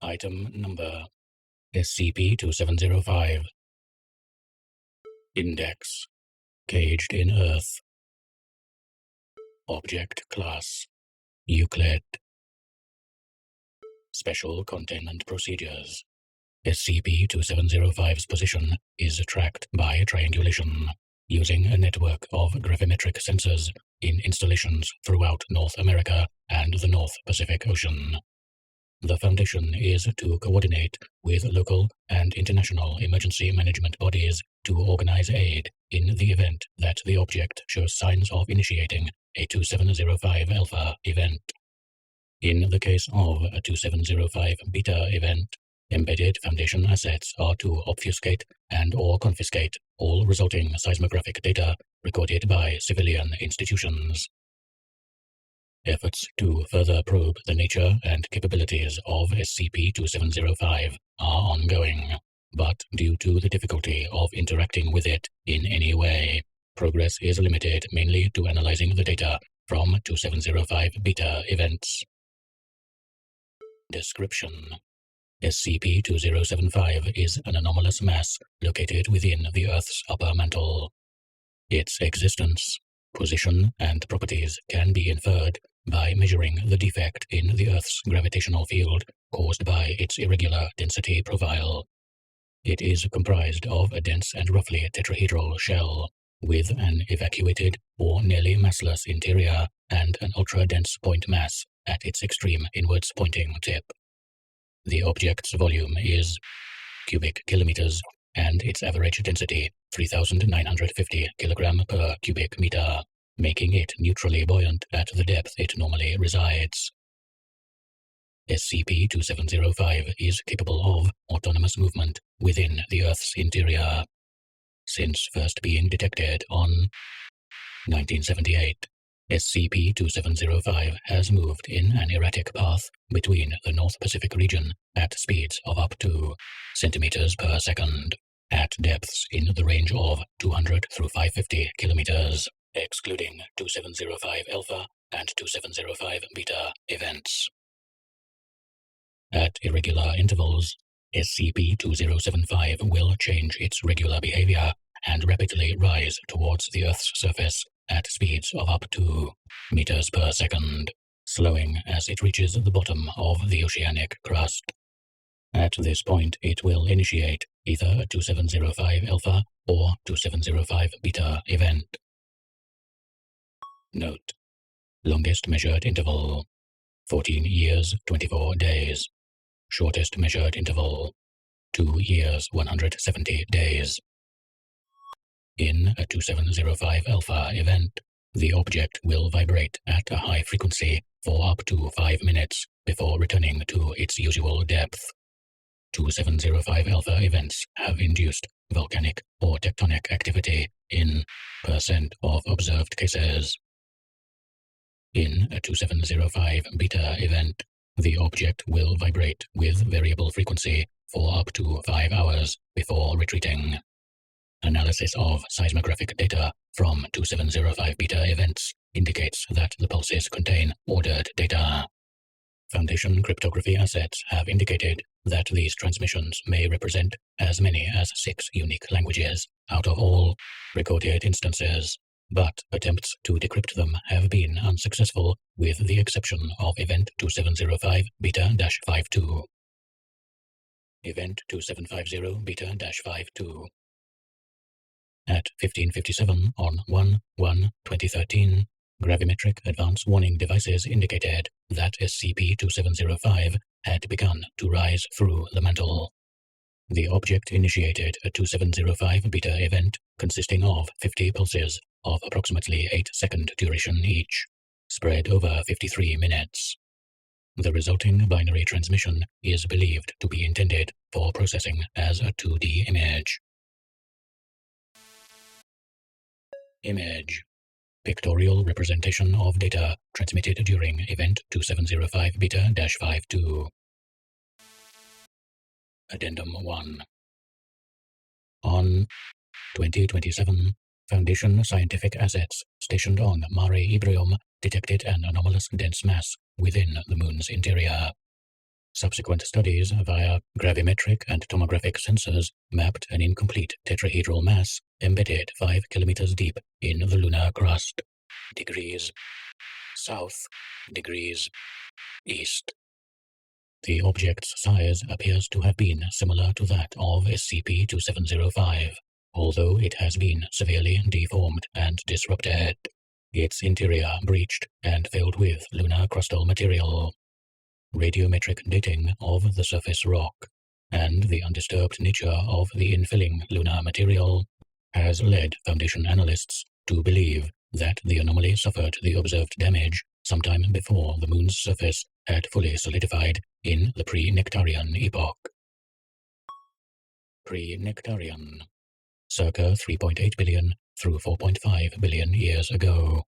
Item number SCP-2705. Index: Caged in Earth. Object Class: Euclid. Special Containment Procedures: SCP-2705's position is tracked by triangulation, using a network of gravimetric sensors in installations throughout North America and the North Pacific Ocean. The Foundation is to coordinate with local and international emergency management bodies to organize aid in the event that the object shows signs of initiating a 2705 Alpha event. In the case of a 2705 Beta event, embedded Foundation assets are to obfuscate and/or confiscate all resulting seismographic data recorded by civilian institutions. Efforts to further probe the nature and capabilities of SCP-2705 are ongoing, but due to the difficulty of interacting with it in any way, progress is limited mainly to analyzing the data from 2705 Beta events. Description: SCP-2075 is an anomalous mass located within the Earth's upper mantle. Its existence, position, and properties can be inferred by measuring the defect in the Earth's gravitational field caused by its irregular density profile. It is comprised of a dense and roughly tetrahedral shell, with an evacuated or nearly massless interior and an ultra-dense point mass at its extreme inwards pointing tip. The object's volume is cubic kilometers, and its average density 3,950 kg per cubic meter, making it neutrally buoyant at the depth it normally resides. SCP-2705 is capable of autonomous movement within the Earth's interior. Since first being detected on 1978, SCP-2705 has moved in an erratic path between the North Pacific region at speeds of up to centimeters per second, at depths in the range of 200 through 550 kilometers, excluding 2705 Alpha and 2705 Beta events. At irregular intervals, SCP-2075 will change its regular behavior and rapidly rise towards the Earth's surface at speeds of up to meters per second, slowing as it reaches the bottom of the oceanic crust. At this point, it will initiate either a 2705 Alpha or 2705 Beta event. Note: longest measured interval 14 years 24 days. Shortest measured interval 2 years 170 days. In a 2705 Alpha event, the object will vibrate at a high frequency for up to 5 minutes before returning to its usual depth. 2705 Alpha events have induced volcanic or tectonic activity in % of observed cases. In a 2705 Beta event, the object will vibrate with variable frequency for up to 5 hours before retreating. Analysis of seismographic data from 2705 Beta events indicates that the pulses contain ordered data. Foundation cryptography assets have indicated that these transmissions may represent as many as 6 unique languages out of all recorded instances, but attempts to decrypt them have been unsuccessful with the exception of Event 2705 Beta-52. Event 2750 Beta-52. At 1557 on 1/1/2013, gravimetric advance warning devices indicated that SCP-2705 had begun to rise through the mantle. The object initiated a 2705 Beta event consisting of 50 pulses of approximately 8-second duration each, spread over 53 minutes. The resulting binary transmission is believed to be intended for processing as a 2D image. Image: pictorial representation of data transmitted during Event 2705 Beta-52. Addendum 1. On 2027, Foundation scientific assets stationed on Mare Imbrium detected an anomalous dense mass within the Moon's interior. Subsequent studies via gravimetric and tomographic sensors mapped an incomplete tetrahedral mass embedded 5 kilometers deep in the lunar crust. Degrees south, degrees east. The object's size appears to have been similar to that of SCP-2705, although it has been severely deformed and disrupted. Its interior breached and filled with lunar crustal material. Radiometric dating of the surface rock and the undisturbed nature of the infilling lunar material has led Foundation analysts to believe that the anomaly suffered the observed damage sometime before the moon's surface had fully solidified in the pre-Nectarian epoch. Pre-Nectarian, circa 3.8 billion through 4.5 billion years ago.